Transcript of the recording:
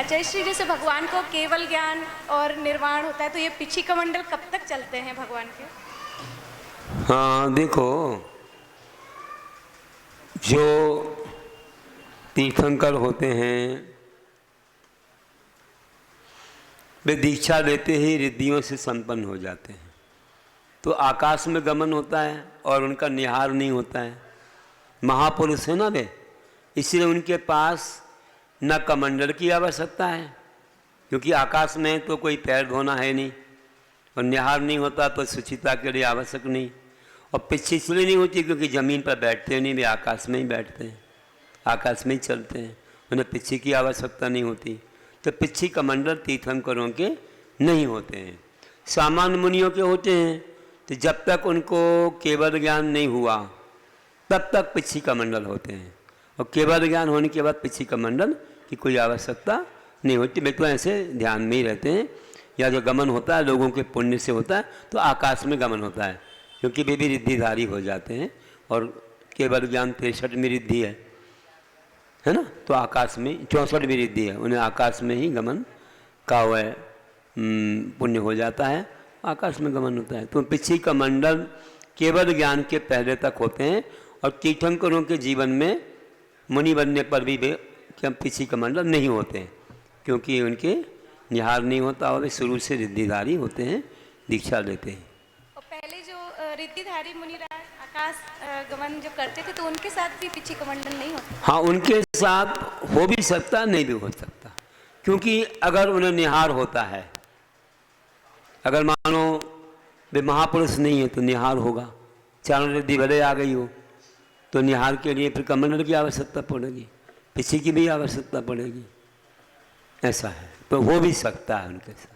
जय श्री जैसे भगवान को केवल ज्ञान और निर्वाण होता है, तो ये पिछी कमंडल कब तक चलते हैं भगवान के? हाँ देखो, जो तीर्थंकर होते हैं वे दीक्षा लेते ही रिद्धियों से संपन्न हो जाते हैं। तो आकाश में गमन होता है और उनका निहार नहीं होता है। महापुरुष है ना वे, इसलिए उनके पास न कमंडल की आवश्यकता है, क्योंकि आकाश में तो कोई पैर धोना है नहीं, और निहार नहीं होता तो सुचिता के लिए आवश्यक नहीं। और पिछी इसलिए नहीं होती क्योंकि ज़मीन पर बैठते नहीं, वे आकाश में ही बैठते हैं, आकाश में ही चलते हैं, उन्हें पिछी की आवश्यकता नहीं होती। तो पिछी कमंडल तीर्थंकरों के नहीं होते हैं, सामान्य मुनियों के होते हैं। तो जब तक उनको केवल ज्ञान नहीं हुआ तब तक पिछी कमंडल होते हैं, और केवल ज्ञान होने के बाद पिछी कमंडल की कोई आवश्यकता नहीं होती। वे तो ऐसे ध्यान में ही रहते हैं, या जो गमन होता है लोगों के पुण्य से होता है, तो आकाश में गमन होता है, क्योंकि वे भी रिद्धिधारी हो जाते हैं। और केवल ज्ञान 63वीं रिद्धि है ना, तो आकाश में 64वीं रिद्धि है, उन्हें आकाश में ही गमन का वह पुण्य हो जाता है, आकाश में गमन होता है। तो पिछी कमंडल केवल ज्ञान के पहले तक होते हैं, और तीर्थंकरों के जीवन में मुनि बनने पर भी वे पिछी कमंडल नहीं होते हैं, क्योंकि उनके निहार नहीं होता और वे शुरू से रिद्धिधारी होते हैं, दीक्षा लेते हैं। और पहले जो रिद्धिधारी मुनिराज आकाश गमन जो करते थे, तो उनके साथ भी पिछी कमंडल नहीं होता? हाँ, उनके साथ हो भी सकता, नहीं भी हो सकता, क्योंकि अगर उन्हें निहार होता है, अगर मानो वे महापुरुष नहीं है तो निहार होगा, चारों रिद्धि भले आ गई हो तो निहार के लिए फिर कमंडल की आवश्यकता पड़ेगी, पिछी की भी आवश्यकता पड़ेगी, ऐसा है। तो हो भी सकता है उनके साथ।